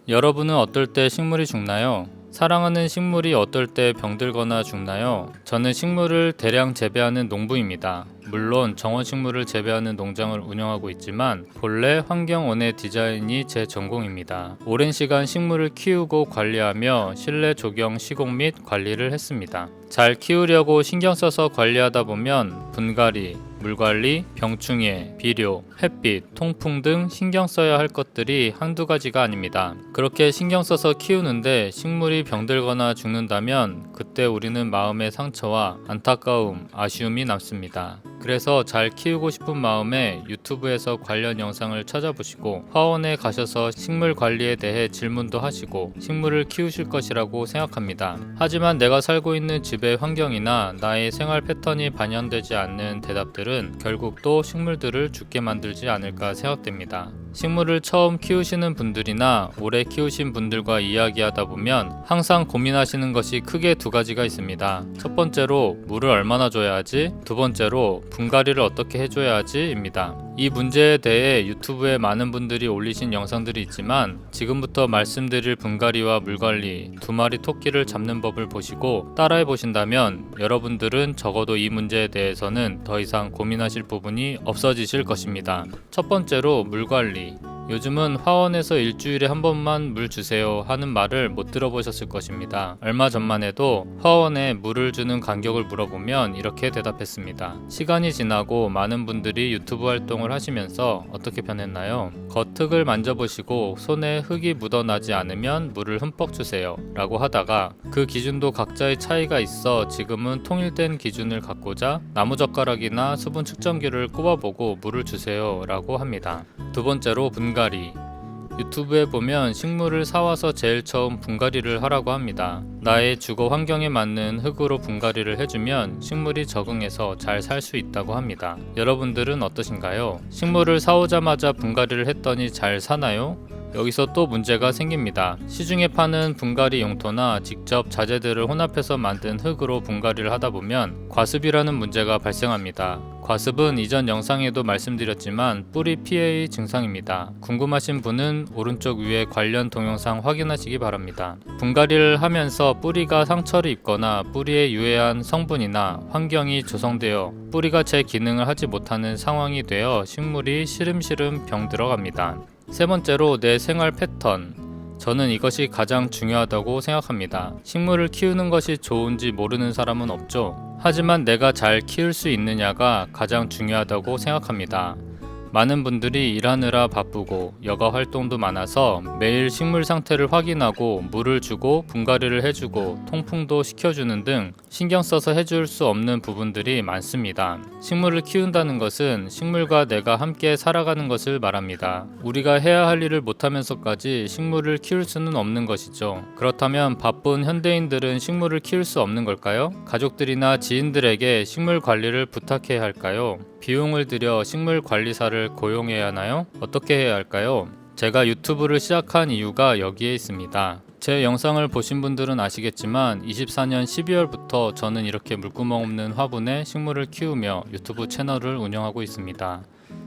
여러분은 어떨 때 식물이 죽나요? 사랑하는 식물이 어떨 때 병들거나 죽나요? 저는 식물을 대량 재배하는 농부입니다. 물론 정원식물을 재배하는 농장을 운영하고 있지만 본래 환경원의 디자인이 제 전공입니다. 오랜 시간 식물을 키우고 관리하며 실내 조경, 시공 및 관리를 했습니다. 잘 키우려고 신경 써서 관리하다 보면 분갈이, 물관리, 병충해, 비료, 햇빛, 통풍 등 신경 써야 할 것들이 한두 가지가 아닙니다. 그렇게 신경 써서 키우는데 식물이 병들거나 죽는다면 그때 우리는 마음의 상처와 안타까움, 아쉬움이 남습니다. 그래서 잘 키우고 싶은 마음에 유튜브에서 관련 영상을 찾아보시고 화원에 가셔서 식물 관리에 대해 질문도 하시고 식물을 키우실 것이라고 생각합니다. 하지만 내가 살고 있는 집의 환경이나 나의 생활 패턴이 반영되지 않는 대답들은 결국 또 식물들을 죽게 만들지 않을까 생각됩니다. 식물을 처음 키우시는 분들이나 오래 키우신 분들과 이야기하다 보면 항상 고민하시는 것이 크게 두 가지가 있습니다. 첫 번째로 물을 얼마나 줘야 하지? 두 번째로 분갈이를 어떻게 해줘야 하지? 입니다. 이 문제에 대해 유튜브에 많은 분들이 올리신 영상들이 있지만 지금부터 말씀드릴 분갈이와 물관리, 두 마리 토끼를 잡는 법을 보시고 따라해 보신다면 여러분들은 적어도 이 문제에 대해서는 더 이상 고민하실 부분이 없어지실 것입니다. 첫 번째로 물관리. 요즘은 화원에서 일주일에 한 번만 물 주세요 하는 말을 못 들어보셨을 것입니다. 얼마 전만 해도 화원에 물을 주는 간격을 물어보면 이렇게 대답했습니다. 시간이 지나고 많은 분들이 유튜브 활동을 하시면서 어떻게 변했나요? 겉흙을 만져보시고 손에 흙이 묻어나지 않으면 물을 흠뻑 주세요 라고 하다가 그 기준도 각자의 차이가 있어 지금은 통일된 기준을 갖고자 나무젓가락이나 수분 측정기를 꼽아보고 물을 주세요 라고 합니다. 두 번째로 분갈이. 유튜브에 보면 식물을 사와서 제일 처음 분갈이를 하라고 합니다. 나의 주거 환경에 맞는 흙으로 분갈이를 해주면 식물이 적응해서 잘 살 수 있다고 합니다. 여러분들은 어떠신가요? 식물을 사오자마자 분갈이를 했더니 잘 사나요? 여기서 또 문제가 생깁니다. 시중에 파는 분갈이 용토나 직접 자재들을 혼합해서 만든 흙으로 분갈이를 하다 보면 과습이라는 문제가 발생합니다. 과습은 이전 영상에도 말씀드렸지만 뿌리 피해의 증상입니다. 궁금하신 분은 오른쪽 위에 관련 동영상 확인하시기 바랍니다. 분갈이를 하면서 뿌리가 상처를 입거나 뿌리에 유해한 성분이나 환경이 조성되어 뿌리가 제 기능을 하지 못하는 상황이 되어 식물이 시름시름 병들어갑니다. 세 번째로 내 생활 패턴. 저는 이것이 가장 중요하다고 생각합니다. 식물을 키우는 것이 좋은지 모르는 사람은 없죠. 하지만 내가 잘 키울 수 있느냐가 가장 중요하다고 생각합니다. 많은 분들이 일하느라 바쁘고 여가 활동도 많아서 매일 식물 상태를 확인하고 물을 주고 분갈이를 해주고 통풍도 시켜주는 등 신경 써서 해줄 수 없는 부분들이 많습니다. 식물을 키운다는 것은 식물과 내가 함께 살아가는 것을 말합니다. 우리가 해야 할 일을 못하면서까지 식물을 키울 수는 없는 것이죠. 그렇다면 바쁜 현대인들은 식물을 키울 수 없는 걸까요? 가족들이나 지인들에게 식물 관리를 부탁해야 할까요? 비용을 들여 식물 관리사를 고용해야 하나요? 어떻게 해야 할까요? 제가 유튜브를 시작한 이유가 여기에 있습니다. 제 영상을 보신 분들은 아시겠지만 24년 12월부터 저는 이렇게 물구멍 없는 화분에 식물을 키우며 유튜브 채널을 운영하고 있습니다.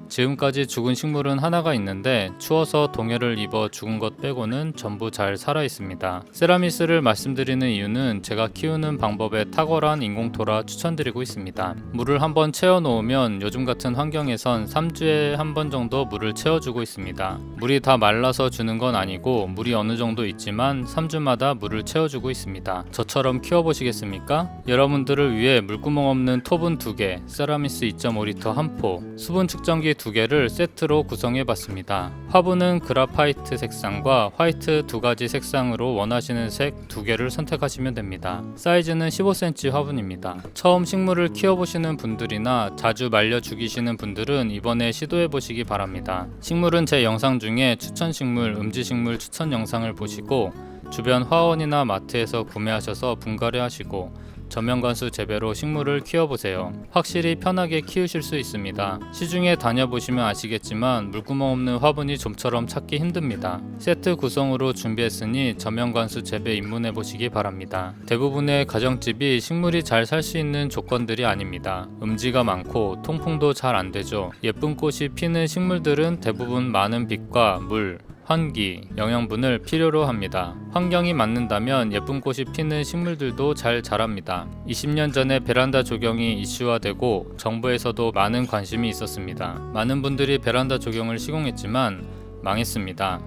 지금까지 죽은 식물은 하나가 있는데 추워서 동해를 입어 죽은 것 빼고는 전부 잘 살아 있습니다. 세라미스를 말씀드리는 이유는 제가 키우는 방법에 탁월한 인공토라 추천드리고 있습니다. 물을 한번 채워 놓으면 요즘 같은 환경에선 3주에 한 번 정도 물을 채워주고 있습니다. 물이 다 말라서 주는 건 아니고 물이 어느 정도 있지만 3주마다 물을 채워주고 있습니다. 저처럼 키워보시겠습니까? 여러분들을 위해 물구멍 없는 톱은 2개, 세라미스 2.5리터 한 포, 수분 측정기 2개를 세트로 구성해봤습니다. 화분은 그라파이트 색상과 화이트 2가지 색상으로 원하시는 색 2개를 선택하시면 됩니다. 사이즈는 15cm 화분입니다. 처음 식물을 키워보시는 분들이나 자주 말려 죽이시는 분들은 이번에 시도해보시기 바랍니다. 식물은 제 영상 중에 추천식물, 음지식물 추천 영상을 보시고 주변 화원이나 마트에서 구매하셔서 분갈이 하시고 저면관수 재배로 식물을 키워보세요. 확실히 편하게 키우실 수 있습니다. 시중에 다녀보시면 아시겠지만 물구멍 없는 화분이 좀처럼 찾기 힘듭니다. 세트 구성으로 준비했으니 저면관수 재배 입문해보시기 바랍니다. 대부분의 가정집이 식물이 잘 살 수 있는 조건들이 아닙니다. 음지가 많고 통풍도 잘 안되죠. 예쁜 꽃이 피는 식물들은 대부분 많은 빛과 물, 환기, 영양분을 필요로 합니다. 환경이 맞는다면 예쁜 꽃이 피는 식물들도 잘 자랍니다. 20년 전에 베란다 조경이 이슈화되고 정부에서도 많은 관심이 있었습니다. 많은 분들이 베란다 조경을 시공했지만 망했습니다.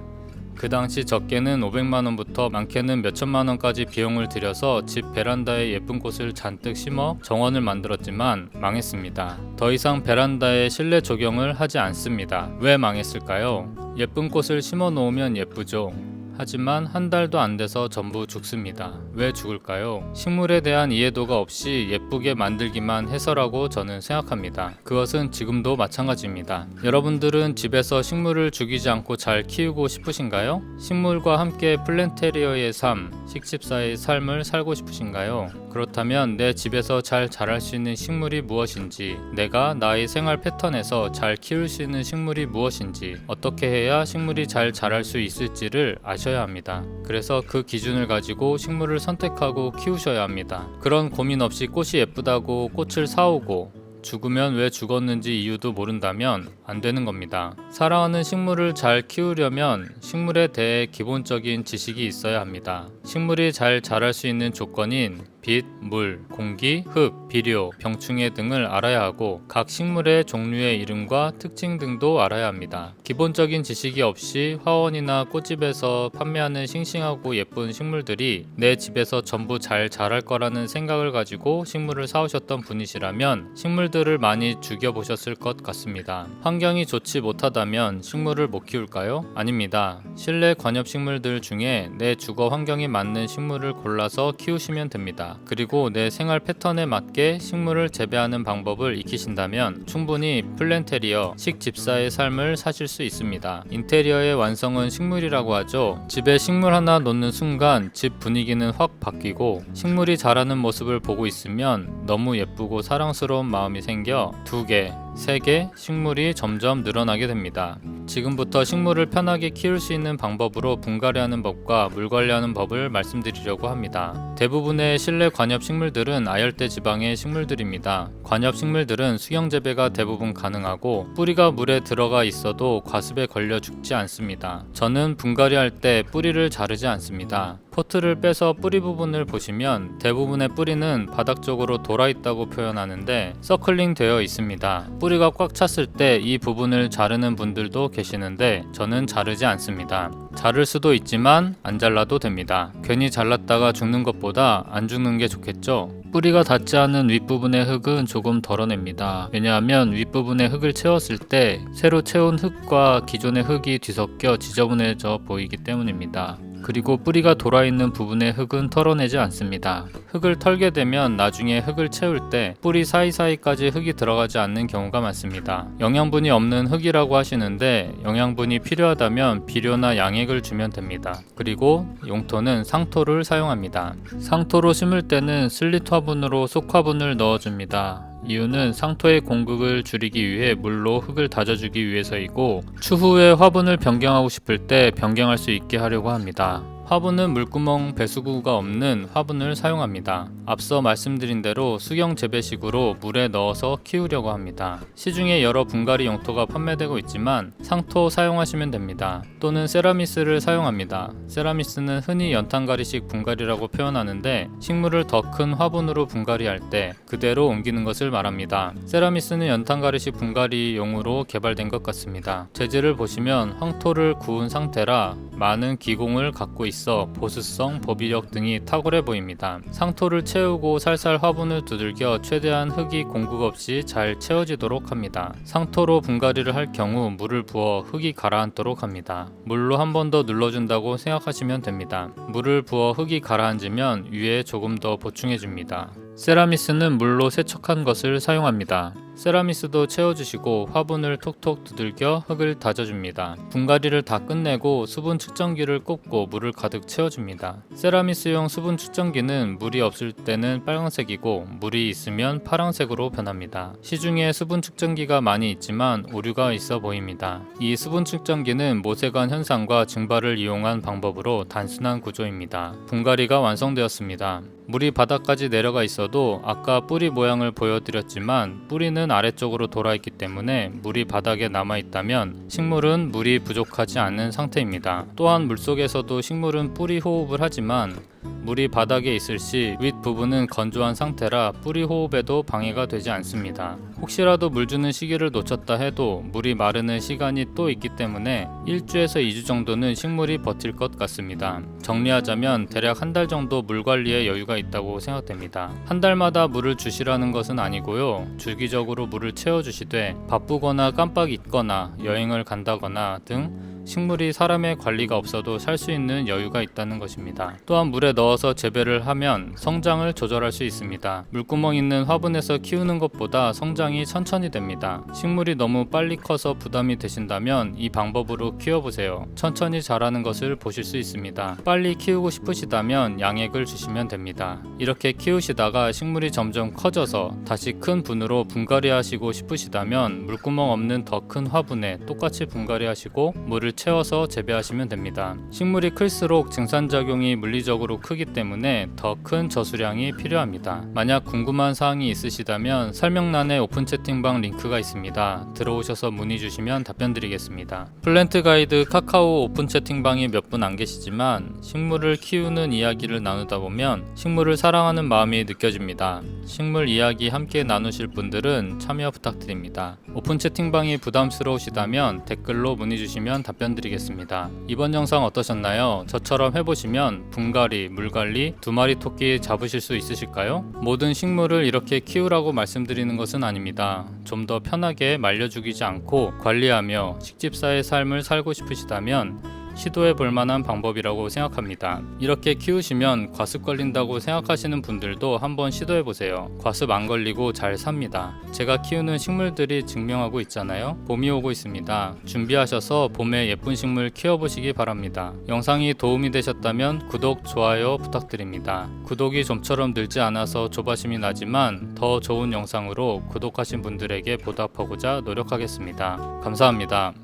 그 당시 적게는 500만원부터 많게는 몇천만원까지 비용을 들여서 집 베란다에 예쁜 꽃을 잔뜩 심어 정원을 만들었지만 망했습니다. 더 이상 베란다에 실내 조경을 하지 않습니다. 왜 망했을까요? 예쁜 꽃을 심어 놓으면 예쁘죠. 하지만 한 달도 안 돼서 전부 죽습니다. 왜 죽을까요? 식물에 대한 이해도가 없이 예쁘게 만들기만 해서라고 저는 생각합니다. 그것은 지금도 마찬가지입니다. 여러분들은 집에서 식물을 죽이지 않고 잘 키우고 싶으신가요? 식물과 함께 플랜테리어의 삶, 식집사의 삶을 살고 싶으신가요? 그렇다면 내 집에서 잘 자랄 수 있는 식물이 무엇인지, 내가 나의 생활 패턴에서 잘 키울 수 있는 식물이 무엇인지, 어떻게 해야 식물이 잘 자랄 수 있을지를 아셔야 합니다. 그래서 그 기준을 가지고 식물을 선택하고 키우셔야 합니다. 그런 고민 없이 꽃이 예쁘다고 꽃을 사오고 죽으면 왜 죽었는지 이유도 모른다면 안 되는 겁니다. 사랑하는 식물을 잘 키우려면 식물에 대해 기본적인 지식이 있어야 합니다. 식물이 잘 자랄 수 있는 조건인 빛, 물, 공기, 흙, 비료, 병충해 등을 알아야 하고 각 식물의 종류의 이름과 특징 등도 알아야 합니다. 기본적인 지식이 없이 화원이나 꽃집에서 판매하는 싱싱하고 예쁜 식물들이 내 집에서 전부 잘 자랄 거라는 생각을 가지고 식물을 사오셨던 분이시라면 식물들을 많이 죽여보셨을 것 같습니다. 환경이 좋지 못하다면 식물을 못 키울까요? 아닙니다. 실내 관엽식물들 중에 내 주거 환경에 맞는 식물을 골라서 키우시면 됩니다. 그리고 내 생활 패턴에 맞게 식물을 재배하는 방법을 익히신다면 충분히 플랜테리어, 식집사의 삶을 사실 수 있습니다. 인테리어의 완성은 식물이라고 하죠. 집에 식물 하나 놓는 순간 집 분위기는 확 바뀌고 식물이 자라는 모습을 보고 있으면 너무 예쁘고 사랑스러운 마음이 생겨 2개, 3개 식물이 점점 늘어나게 됩니다. 지금부터 식물을 편하게 키울 수 있는 방법으로 분갈이하는 법과 물 관리하는 법을 말씀드리려고 합니다. 대부분의 실내 관엽 식물들은 아열대 지방의 식물들입니다. 관엽 식물들은 수경 재배가 대부분 가능하고 뿌리가 물에 들어가 있어도 과습에 걸려 죽지 않습니다. 저는 분갈이할 때 뿌리를 자르지 않습니다. 포트를 빼서 뿌리 부분을 보시면 대부분의 뿌리는 바닥 쪽으로 돌아 있다고 표현하는데 서클링 되어 있습니다. 뿌리가 꽉 찼을 때 이 부분을 자르는 분들도 계시는데 저는 자르지 않습니다. 자를 수도 있지만 안 잘라도 됩니다. 괜히 잘랐다가 죽는 것보다 안 죽는 게 좋겠죠? 뿌리가 닿지 않은 윗부분의 흙은 조금 덜어냅니다. 왜냐하면 윗부분의 흙을 채웠을 때 새로 채운 흙과 기존의 흙이 뒤섞여 지저분해져 보이기 때문입니다. 그리고 뿌리가 돌아있는 부분의 흙은 털어내지 않습니다. 흙을 털게 되면 나중에 흙을 채울 때 뿌리 사이사이까지 흙이 들어가지 않는 경우가 많습니다. 영양분이 없는 흙이라고 하시는데 영양분이 필요하다면 비료나 양액을 주면 됩니다. 그리고 용토는 상토를 사용합니다. 상토로 심을 때는 슬릿 화분으로 속 화분을 넣어줍니다. 이유는 상토의 공급을 줄이기 위해 물로 흙을 다져주기 위해서이고 추후에 화분을 변경하고 싶을 때 변경할 수 있게 하려고 합니다. 화분은 물구멍 배수구가 없는 화분을 사용합니다. 앞서 말씀드린 대로 수경 재배식으로 물에 넣어서 키우려고 합니다. 시중에 여러 분갈이 용토가 판매되고 있지만 상토 사용하시면 됩니다. 또는 세라미스를 사용합니다. 세라미스는 흔히 연탄가리식 분갈이라고 표현하는데 식물을 더 큰 화분으로 분갈이할 때 그대로 옮기는 것을 말합니다. 세라미스는 연탄가리식 분갈이용으로 개발된 것 같습니다. 재질을 보시면 황토를 구운 상태라 많은 기공을 갖고 있어 보수성, 보비력 등이 탁월해 보입니다. 상토를 채우고 살살 화분을 두들겨 최대한 흙이 공급 없이 잘 채워지도록 합니다. 상토로 분갈이를 할 경우 물을 부어 흙이 가라앉도록 합니다. 물로 한 번 더 눌러준다고 생각하시면 됩니다. 물을 부어 흙이 가라앉으면 위에 조금 더 보충해줍니다. 세라미스는 물로 세척한 것을 사용합니다. 세라미스도 채워주시고 화분을 톡톡 두들겨 흙을 다져줍니다. 분갈이를 다 끝내고 수분 측정기를 꽂고 물을 가득 채워줍니다. 세라미스용 수분 측정기는 물이 없을 때는 빨간색이고 물이 있으면 파란색으로 변합니다. 시중에 수분 측정기가 많이 있지만 오류가 있어 보입니다. 이 수분 측정기는 모세관 현상과 증발을 이용한 방법으로 단순한 구조입니다. 분갈이가 완성되었습니다. 물이 바닥까지 내려가 있어도 아까 뿌리 모양을 보여드렸지만 뿌리는 뿌리는 아래쪽으로 돌아 있기 때문에 물이 바닥에 남아 있다면 식물은 물이 부족하지 않은 상태입니다. 또한 물속에서도 식물은 뿌리 호흡을 하지만 물이 바닥에 있을 시 윗부분은 건조한 상태라 뿌리 호흡에도 방해가 되지 않습니다. 혹시라도 물 주는 시기를 놓쳤다 해도 물이 마르는 시간이 또 있기 때문에 1주에서 2주 정도는 식물이 버틸 것 같습니다. 정리하자면 대략 한 달 정도 물 관리에 여유가 있다고 생각됩니다. 한 달마다 물을 주시라는 것은 아니고요. 주기적으로 물을 채워주시되 바쁘거나 깜빡 잊거나 여행을 간다거나 등 식물이 사람의 관리가 없어도 살 수 있는 여유가 있다는 것입니다. 또한 물에 넣어서 재배를 하면 성장을 조절할 수 있습니다. 물구멍 있는 화분에서 키우는 것보다 성장이 천천히 됩니다. 식물이 너무 빨리 커서 부담이 되신다면 이 방법으로 키워보세요. 천천히 자라는 것을 보실 수 있습니다. 빨리 키우고 싶으시다면 양액을 주시면 됩니다. 이렇게 키우시다가 식물이 점점 커져서 다시 큰 분으로 분갈이 하시고 싶으시다면 물구멍 없는 더 큰 화분에 똑같이 분갈이 하시고 물을 채워서 재배하시면 됩니다. 식물이 클수록 증산작용이 물리적으로 크기 때문에 더 큰 저수량이 필요합니다. 만약 궁금한 사항이 있으시다면 설명란에 오픈 채팅방 링크가 있습니다. 들어오셔서 문의 주시면 답변 드리겠습니다. 플랜트 가이드 카카오 오픈 채팅방에 몇 분 안 계시지만 식물을 키우는 이야기를 나누다 보면 식물을 사랑하는 마음이 느껴집니다. 식물 이야기 함께 나누실 분들은 참여 부탁드립니다. 오픈 채팅방이 부담스러우시다면 댓글로 문의 주시면 답변 드리겠습니다. 이번 영상 어떠셨나요? 저처럼 해보시면 분갈이, 물관리, 2마리 토끼 잡으실 수 있으실까요? 모든 식물을 이렇게 키우라고 말씀드리는 것은 아닙니다. 좀 더 편하게 말려 죽이지 않고 관리하며 식집사의 삶을 살고 싶으시다면 시도해 볼 만한 방법이라고 생각합니다. 이렇게 키우시면 과습 걸린다고 생각하시는 분들도 한번 시도해 보세요. 과습 안 걸리고 잘 삽니다. 제가 키우는 식물들이 증명하고 있잖아요. 봄이 오고 있습니다. 준비하셔서 봄에 예쁜 식물 키워보시기 바랍니다. 영상이 도움이 되셨다면 구독, 좋아요 부탁드립니다. 구독이 좀처럼 늘지 않아서 조바심이 나지만 더 좋은 영상으로 구독하신 분들에게 보답하고자 노력하겠습니다. 감사합니다.